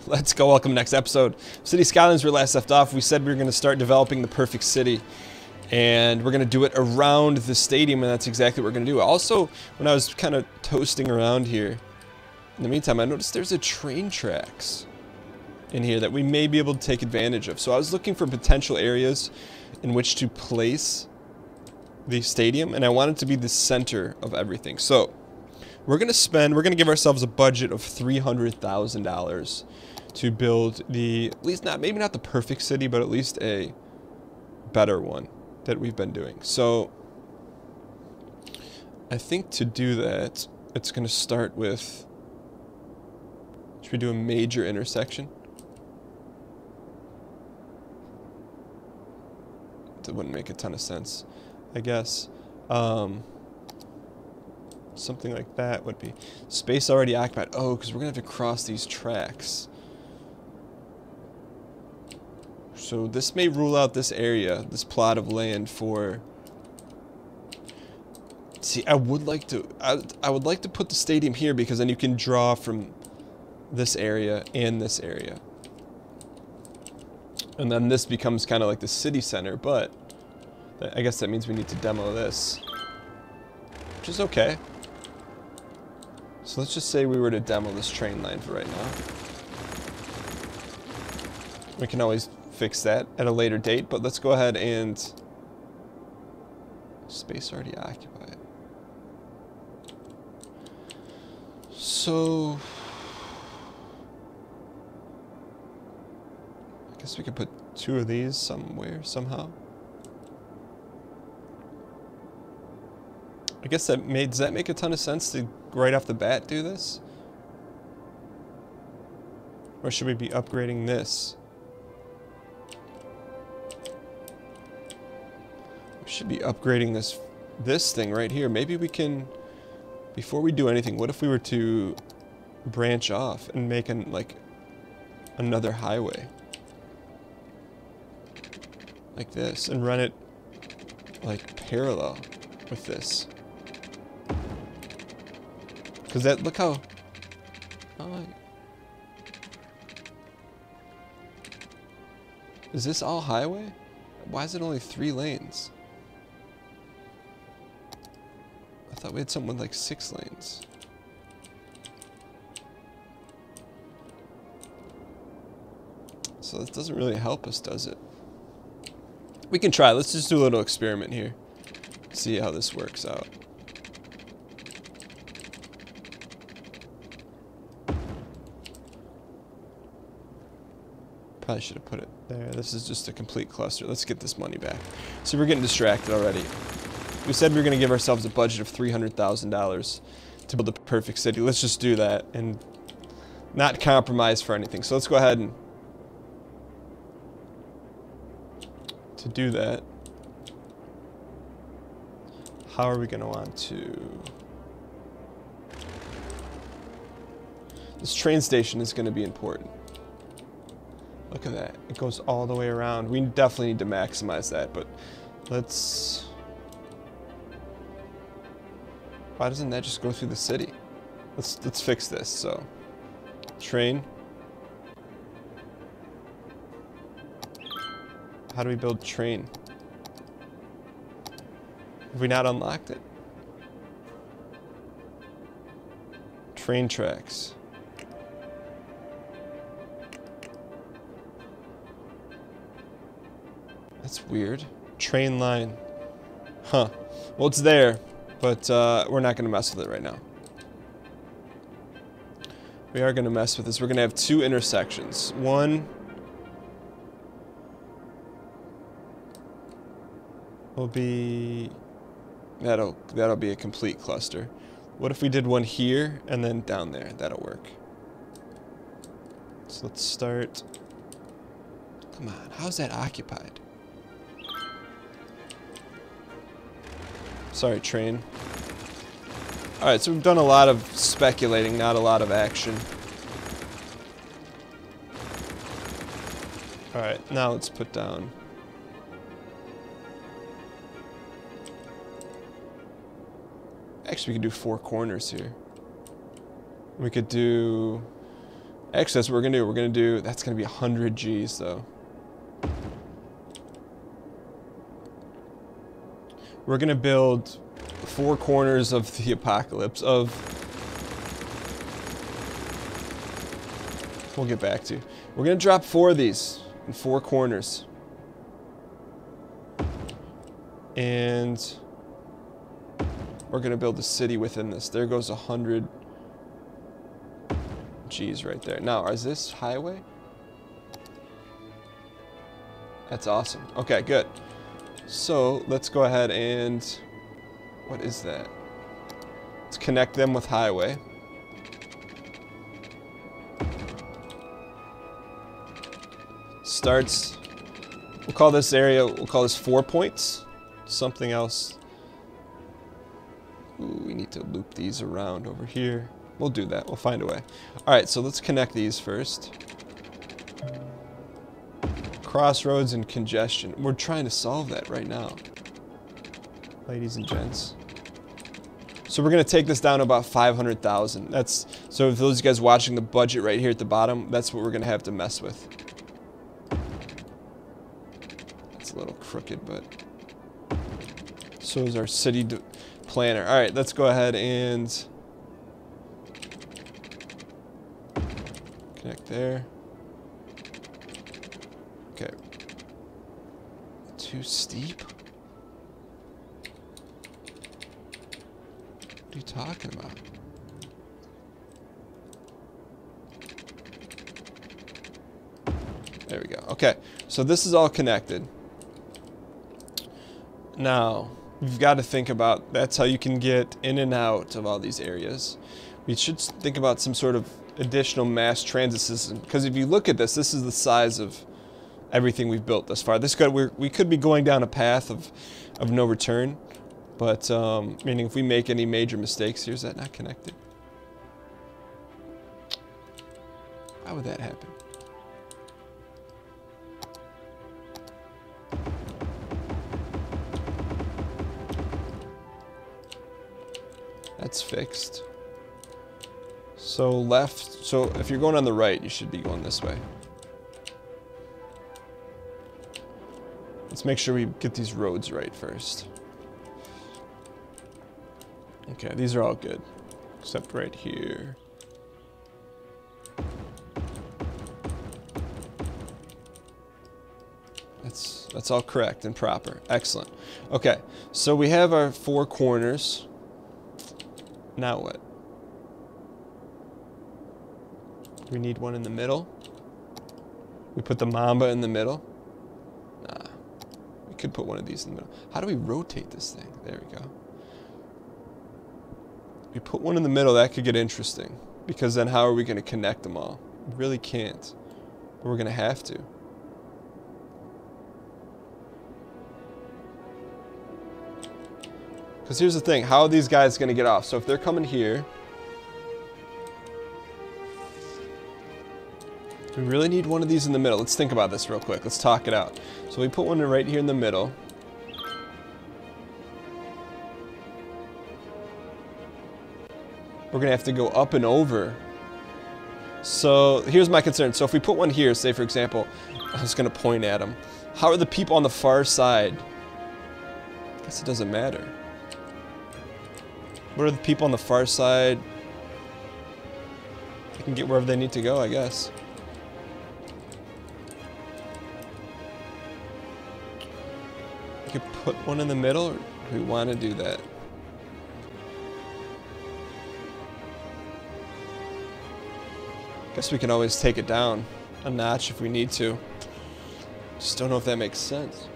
Let's go. Welcome to the next episode. City Skylines, where we last left off. We said we were going to start developing the perfect city. And we're going to do it around the stadium, and that's exactly what we're going to do. Also, when I was kind of toasting around here, in the meantime, I noticed there's a train tracks in here that we may be able to take advantage of. So I was looking for potential areas in which to place the stadium, and I want it to be the center of everything. So we're going to give ourselves a budget of $300,000 to build the, at least not, maybe not the perfect city, but at least a better one that we've been doing. So I think to do that, it's going to start with, should we do a major intersection? That wouldn't make a ton of sense, I guess. Something like that would be space already occupied. Oh, because we're gonna have to cross these tracks. So this may rule out this area, this plot of land for. See, I would like to put the stadium here because then you can draw from this area and this area. And then this becomes kind of like the city center, but I guess that means we need to demo this, which is okay. So let's just say we were to demo this train line for right now. We can always fix that at a later date, but let's go ahead and... Space already occupied. So... I guess we could put 2 of these somewhere, somehow. I guess does that make a ton of sense to right off the bat do this? Or should we be upgrading this? We should be upgrading this thing right here. Maybe we can, before we do anything, what if we were to branch off and make like another highway? Like this, and run it like parallel with this. Because that, look how, is this all highway? Why is it only 3 lanes? I thought we had something with like 6 lanes. So this doesn't really help us, does it? We can try. Let's just do a little experiment here. See how this works out. Probably should have put it there. This is just a complete cluster. Let's get this money back. See, we're getting distracted already. We said we were going to give ourselves a budget of $300,000 to build the perfect city. Let's just do that and not compromise for anything. So let's go ahead and to do that. How are we going to want to... This train station is going to be important. Look at that. It goes all the way around. We definitely need to maximize that, but let's... Why doesn't that just go through the city? Let's fix this. So, train. How do we build train? Have we not unlocked it? Train tracks. That's weird. Train line. Huh. Well, it's there, but we're not going to mess with it right now. We are going to mess with this. We're going to have 2 intersections. One will be... That'll be a complete cluster. What if we did one here and then down there? That'll work. So let's start... Come on, how's that occupied? Sorry, train. Alright, so we've done a lot of speculating, not a lot of action. Alright, now let's put down... Actually, we could do 4 corners here. We could do Actually, that's what we're gonna do. We're gonna do, that's gonna be 100 G's though. We're gonna build 4 corners of the apocalypse of, we'll get back to. We're gonna drop 4 of these in 4 corners. And we're gonna build a city within this. There goes 100 G's right there. Now, is this highway? That's awesome. Okay, good. So let's go ahead and, what is that? Let's connect them with highway. Starts, we'll call this area, we'll call this 4 points. Something else. Ooh, we need to loop these around over here. We'll do that, we'll find a way. Alright, so let's connect these first. Crossroads and congestion. We're trying to solve that right now, ladies and gents. So we're gonna take this down to about 500,000. That's, so if those of you guys watching the budget right here at the bottom, that's what we're gonna have to mess with. It's a little crooked, but so is our city planner. All right, let's go ahead and connect there. Okay. Too steep? What are you talking about? There we go. Okay, so this is all connected. Now, you've got to think about, that's how you can get in and out of all these areas. We should think about some sort of additional mass transit system, because if you look at this, this is the size of everything we've built thus far. This could, we could be going down a path of no return, but meaning if we make any major mistakes, here's that not connected. Why would that happen? That's fixed. So left, so if you're going on the right, you should be going this way. Let's make sure we get these roads right first. Okay, these are all good, except right here. That's all correct and proper. Excellent. Okay, so we have our 4 corners. Now what? We need one in the middle. We put the Mamba in the middle. Nah. We could put one of these in the middle. How do we rotate this thing? There we go. We put one in the middle, that could get interesting. Because then how are we going to connect them all? We really can't. But we're going to have to. Because here's the thing, how are these guys going to get off? So if they're coming here, we really need one of these in the middle. Let's think about this real quick. Let's talk it out. So we put one right here in the middle. We're going to have to go up and over. So here's my concern. So if we put one here, say for example, I was going to point at them. How are the people on the far side? I guess it doesn't matter. What are the people on the far side? They can get wherever they need to go, I guess. We could put one in the middle, or do we want to do that? Guess we can always take it down a notch if we need to. Just don't know if that makes sense.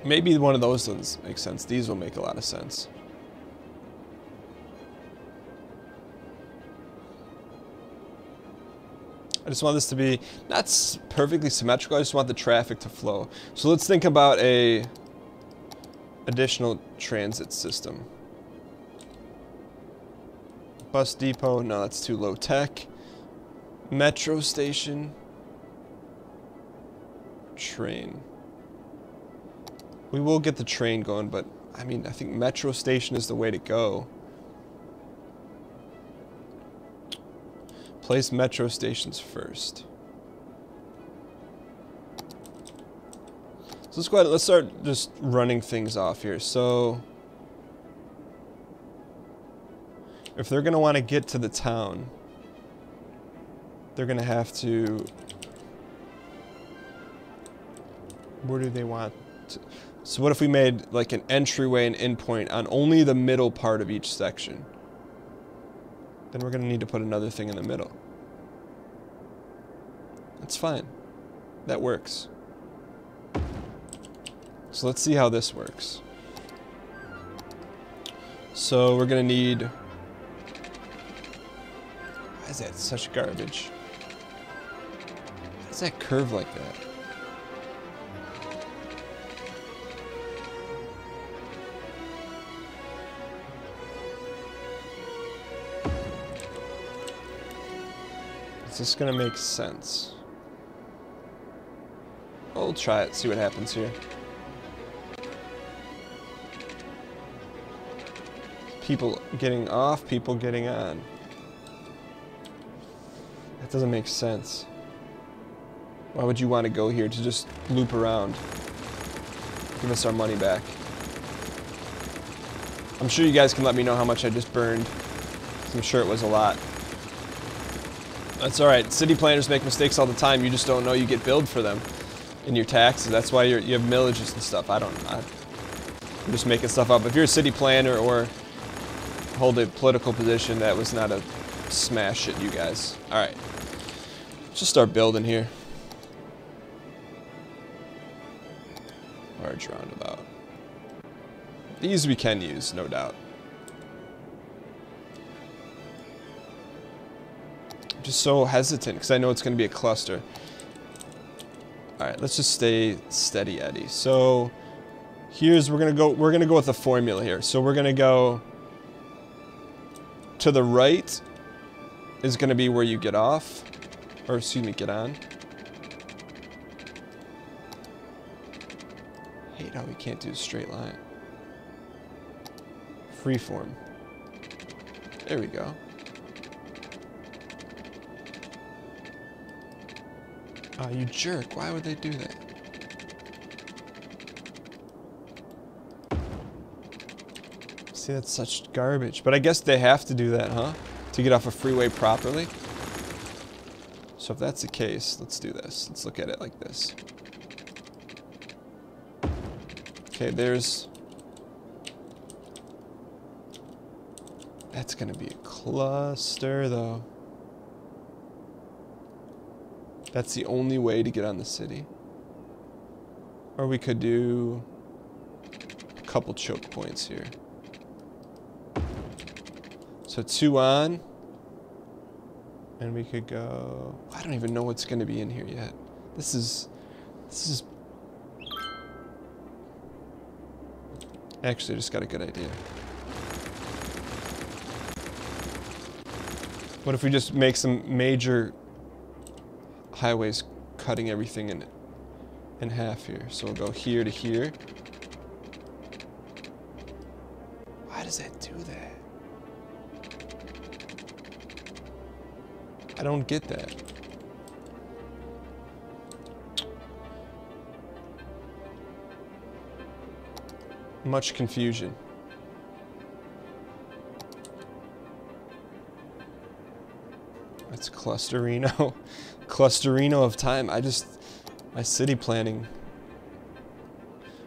Maybe one of those ones makes sense. These will make a lot of sense. I just want this to be not perfectly symmetrical. I just want the traffic to flow. So let's think about a additional transit system. Bus depot, no, that's too low tech. Metro station. Train. We will get the train going, but I mean, I think metro station is the way to go. Place metro stations first. So let's go ahead, let's start just running things off here. So if they're going to want to get to the town, they're going to have to... Where do they want to... So what if we made like an entryway and endpoint on only the middle part of each section? Then we're going to need to put another thing in the middle. That's fine. That works. So let's see how this works. So we're going to need... Why is that such garbage? Why does that curve like that? Is this gonna make sense? We'll try it, see what happens here. People getting off, people getting on. That doesn't make sense. Why would you want to go here to just loop around? Give us our money back. I'm sure you guys can let me know how much I just burned. I'm sure it was a lot. That's alright. City planners make mistakes all the time. You just don't know you get billed for them in your taxes. That's why you have millages and stuff. I'm just making stuff up. If you're a city planner or hold a political position, that was not a smash at you guys. Alright. Let's just start building here. Large roundabout. These we can use, no doubt. I'm just so hesitant because I know it's going to be a cluster. Alright, let's just stay steady Eddie. So here's we're gonna go with a formula here. So we're gonna go to the right is gonna be where you get off. Or excuse me, get on. Hate how we can't do a straight line. Freeform. There we go. Oh, you jerk. Why would they do that? See, that's such garbage. But I guess they have to do that, huh? To get off a freeway properly. So if that's the case, let's do this. Let's look at it like this. Okay, there's... That's gonna be a cluster, though. That's the only way to get on the city. Or we could do a couple choke points here. So 2 on. And we could go... I don't even know what's going to be in here yet. This is... Actually, I just got a good idea. What if we just make some major highways cutting everything in half here? So we'll go here to here. Why does that do that? I don't get that. Much confusion. That's Clusterino. Clusterino of time. My city planning.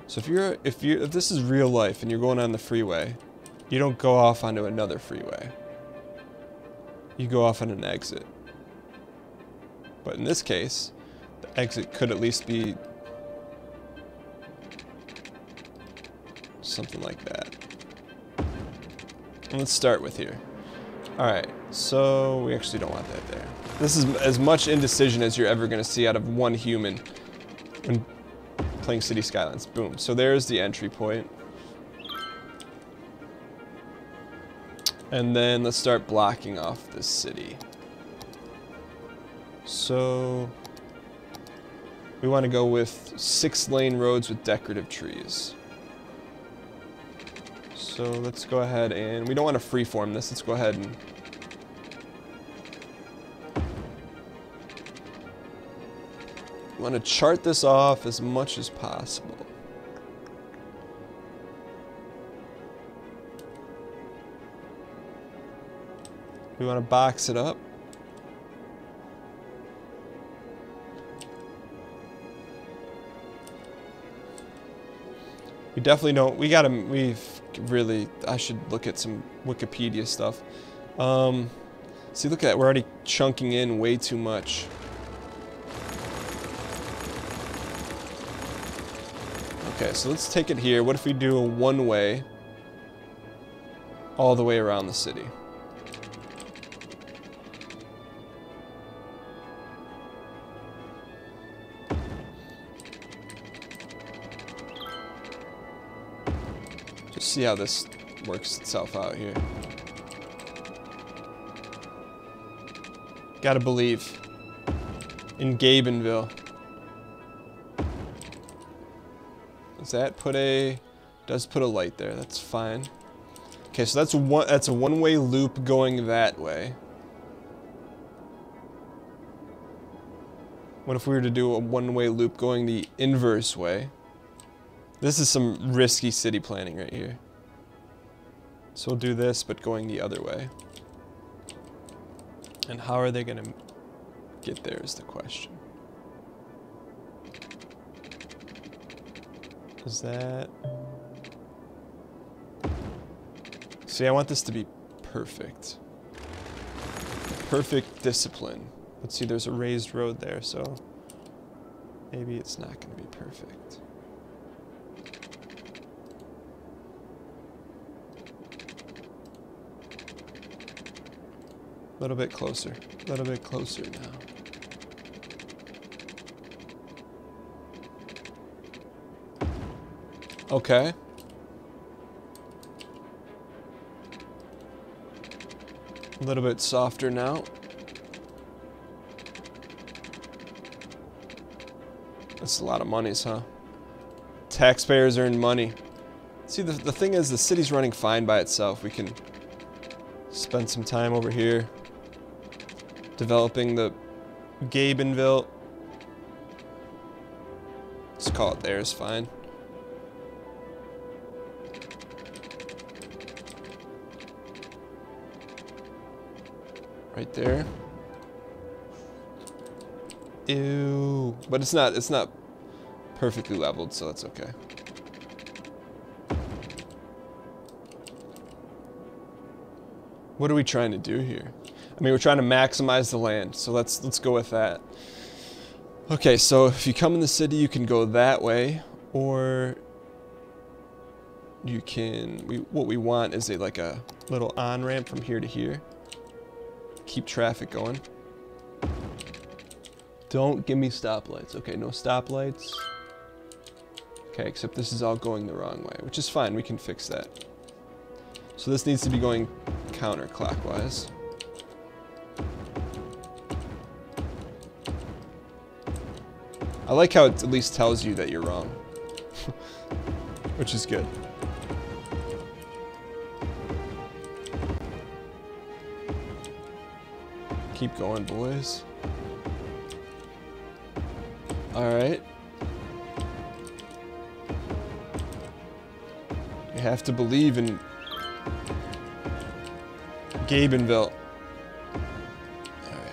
So if this is real life and you're going on the freeway, you don't go off onto another freeway. You go off on an exit. But in this case, the exit could at least be something like that. And let's start with here. Alright, so we actually don't want that there. This is as much indecision as you're ever going to see out of one human when playing City Skylines. Boom. So there's the entry point. And then let's start blocking off this city. So we want to go with 6-lane roads with decorative trees. So let's go ahead and we don't want to freeform this. Let's go ahead and want to chart this off as much as possible. We want to box it up. We definitely don't. I should look at some Wikipedia stuff. See, look at that. We're already chunking in way too much. Okay, so let's take it here. What if we do a one-way all the way around the city? Just see how this works itself out here. Gotta believe in Gabenville. Does put a light there. That's fine. Okay, so that's a one-way loop going that way. What if we were to do a one-way loop going the inverse way? This is some risky city planning right here. So we'll do this, but going the other way. And how are they gonna get there is the question. Is that... See, I want this to be perfect. Perfect discipline. Let's see, there's a raised road there, so maybe it's not going to be perfect. A little bit closer. A little bit closer now. Okay. A little bit softer now. That's a lot of monies, huh? Taxpayers earn money. See, the thing is, the city's running fine by itself. We can spend some time over here developing the Gabenville. Let's call it there is fine. Right there. Ew. But it's not perfectly leveled, so that's okay. What are we trying to do here? I mean, we're trying to maximize the land, so let's go with that. Okay, so if you come in the city, you can go that way, or you can. What we want is like a little on-ramp from here to here. Keep traffic going. Don't give me stoplights. Okay, no stoplights. Okay, except this is all going the wrong way, which is fine. We can fix that. So this needs to be going counterclockwise. I like how it at least tells you that you're wrong, which is good. Keep going, boys. Alright. You have to believe in Gabenville. Alright.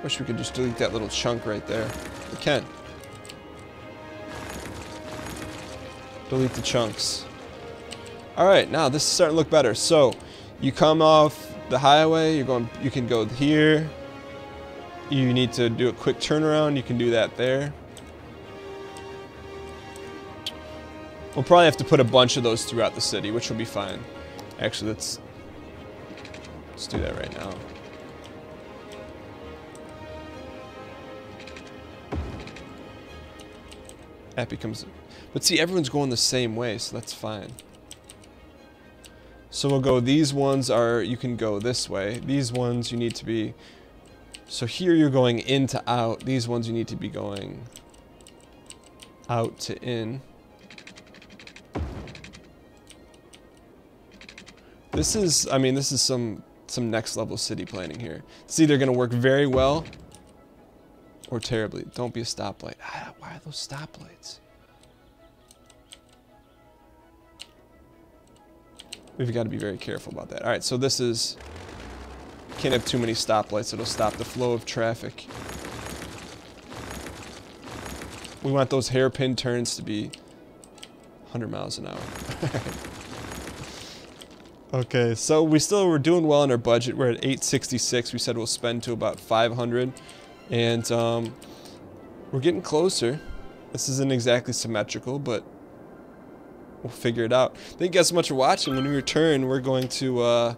Wish we could just delete that little chunk right there. We can. Delete the chunks. Alright, now this is starting to look better. So, you come off the highway, you can go here. You need to do a quick turnaround, you can do that there. We'll probably have to put a bunch of those throughout the city, which will be fine. Actually, let's do that right now. That becomes... But see, everyone's going the same way, so that's fine. So we'll go, these ones are, you can go this way. These ones you need to be, so here you're going in to out. These ones you need to be going out to in. This is, I mean, this is some next level city planning here. It's either going to work very well Or terribly. Don't be a stoplight. Why are those stoplights? We've got to be very careful about that. All right, so this is... Can't have too many stoplights. It'll stop the flow of traffic. We want those hairpin turns to be 100 miles an hour. Okay, so we're doing well in our budget. We're at 866. We said we'll spend to about 500. And we're getting closer. This isn't exactly symmetrical, but we'll figure it out. Thank you guys so much for watching. When we return, we're going to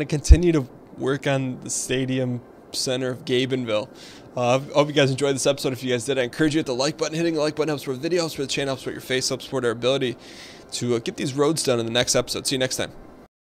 continue to work on the stadium center of Gabenville. I hope you guys enjoyed this episode. If you guys did, I encourage you to hit the like button. Hitting the like button helps for the video, helps for the channel, helps for your face, helps support our ability to get these roads done in the next episode. See you next time.